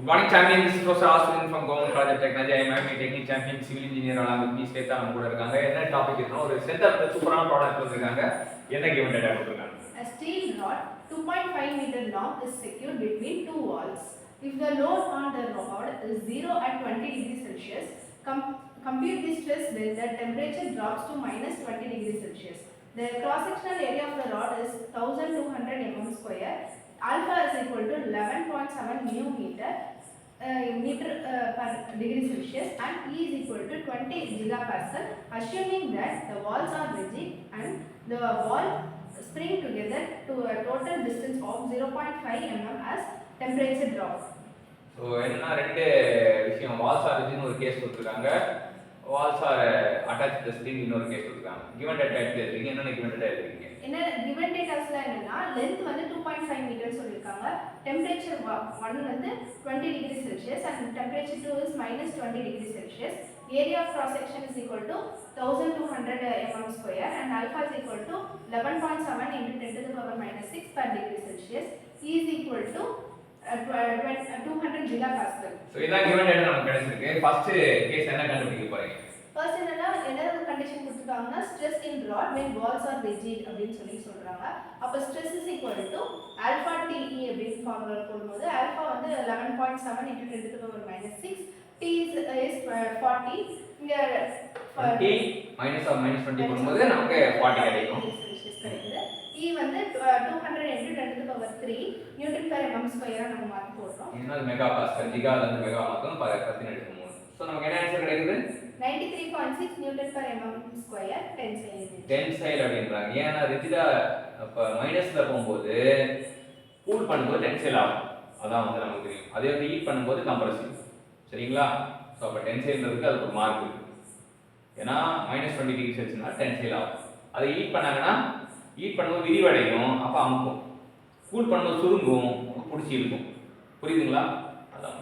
Good morning, champion. This is Professor Aswin from Government College of Technology. I am a technical champion, civil engineer. along with State நம்ம கூட இருக்காங்க. என்ன topic இருக்குன்னா ஒரு centre சூப்பரான product வந்திருக்காங்க. என்ன given data கொடுத்திருக்காங்க? A steel rod 2.5 meter long is secured between two walls. If the load on the rod is 0 at 20 degrees Celsius, compute the stress when the temperature drops to minus 20 degrees Celsius. The cross-sectional area of the rod is 1200 mm square. Alpha is equal to 11.7 meter per degree Celsius and E is equal to 20 gigapascal, assuming that the walls are rigid and the wall spring together to a total distance of 0.5 mm as temperature drop. So என்ன ரெண்டு விஷயம் walls are rigid ஒரு case கொடுத்திருக்காங்க, walls are attached to string இன்னொரு case கொடுத்திருக்காங்க. given data எடுத்துக்கிங்க, என்னென்ன given data எடுத்துக்கிங்க? என்ன given datasல என்னன்னா length வந்து 2.5 மீட்டர் சொல்லிருக்காங்க, temperature 1 வந்து 20 degree Celsius and temperature 2 is minus 20 degree Celsius. Area of cross section is equal to 1200 mm square and alpha is equal to 11.7 into 10 to the power minus 6 per degree Celsius. E is equal to 200 gigapascal. So இதான் given data நமக்கு கிடைச்சிருக்கு. First case என்ன கண்டுபிடிக்க போறீங்க? First என்ன condition கொடுத்திருக்காங்கன்னா stress in rod when walls are rigid அப்படினு சொல்றாங்க. அப்ப stress is equal to alpha te அப்படினு ஃபார்முலா போடும்போது alpha வந்து 11.7 into 10 to the power minus 6, t is 40. இங்க 20 minus of minus 20 போடும்போது நமக்கு 40 கிடைக்கும். E வந்து 200 into 10 to the power 3 Newton per mm ஸ்கொயரா நம்ம மாத்தி போடுறோம். இன்னொரு மெகா பாஸ்கல், ஜிகால இருந்து மெகா மாத்தணும் 10 எடுத்து 3. சோ நமக்கு என்ன ஆன்சர் கிடைக்குது? 93.6 Newton per mm square tensile. Tensile அப்படின்றாங்க. ஏன்னா ரிஜிடா அப்ப மைனஸ்ல போகும்போது கூல் பண்ணும்போது டென்சைல் ஆகும். அதான் வந்து நமக்கு தெரியும். அதே வந்து ஹீட் பண்ணும்போது கம்ப்ரசிவ். சரிங்களா? சோ அப்ப டென்சைல்ன்றதுக்கு அதுக்கு ஒரு மார்க் இருக்கு. ஏன்னா -20 டிகிரி செல்சியஸ்னா டென்சைல் ஆகும். அதை ஹீட் பண்ணாங்கன்னா ஹீட் பண்ணும்போது விரிவடையும், அப்ப அமுக்கும். கூல் பண்ணும்போது சுருங்கும், புடிச்சி இழுக்கும். புரியுதுங்களா? அதான்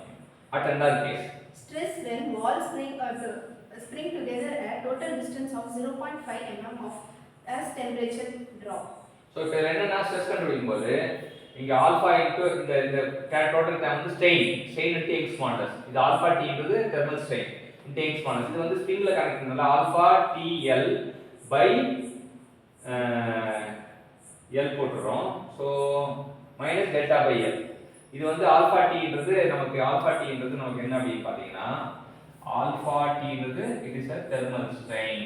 அட் ரெண்டாவது case. Stress when walls spring together at total distance of 0.5 mm of as temperature drop. So இப்போ என்னன்னா ஸ்ட்ரெஸ் கண்டுபிடிக்கும்போது இங்க ஆல்பா இன்டு இந்த டோட்டல் டைம் வந்து ஸ்ட்ரெயின் இன்டு எக்ஸ் மாடஸ். இது ஆல்பா டி ன்றது thermal strain into X modulus. இது வந்து ஸ்ட்ரிங்ல கனெக்ட் பண்ணல alpha T L by L போட்டுறோம். So minus delta by L. இது வந்து ஆல்பா டி ன்றது நமக்கு என்ன அப்படி பாத்தீங்கன்னா ஆல்பா டி ன்றது it is a thermal strain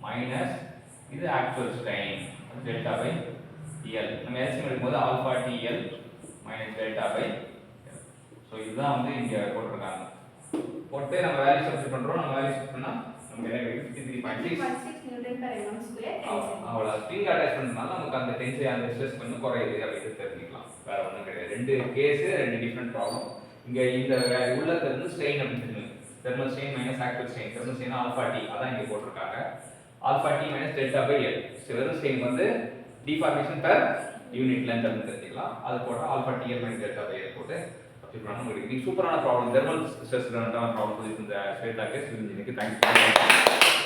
minus இது actual strain delta by L. நம்ம எல்சிஎம் எடுக்கும்போது alpha T L minus delta by L. So இதுதான் வந்து இங்க போட்டுருக்காங்க. போட்டு நம்ம வேல்யூ சப்ஸ்டிட் பண்றோம். நம்ம வேல்யூ சப்ஸ்டிட் பண்ணா நமக்கு என்ன கிடைக்கும்? 53.6 Newton per mm square tensile. அவ்வளவு ஸ்ட்ரிங் அட்டாச் பண்ணனால நமக்கு அந்த டென்சைல் அந்த ஸ்ட்ரெஸ் கொஞ்சம் குறையுது அப்படின்னு தெரிஞ்சுக்கலாம். வேற ஒண்ணும் கிடையாது. ரெண்டு கேஸ் ரெண்டு டிஃபரண்ட் ப்ராப்ளம். இங்க இந்த உள்ளத்துல இருந்து ஸ்ட்ரெயின் அப்படி தெரியும். Thermal strain minus actual strain. Thermal strain alpha T அதான் இங்க போட்டுருக்காங்க. Alpha T minus delta by L. வெறும் ஸ்ட்ரெயின் வந்து டிஃபார்மேஷன் per யூனிட் லென்த் அப்படின்னு தெரிஞ்சுக்கலாம். அது போட alpha T L minus delta by L போட்டு சப்ஸ்டிட் பண்ணா உங்களுக்கு சூப்பரான ப்ராப்ளம் தெர்மல் ஸ்ட்ரெஸ் ப்ராப்ளம் இந்த ஸ்ட்ரெயிட் லாக்கேஜ் தெரிஞ்சிருக்கு. தேங்க்யூ.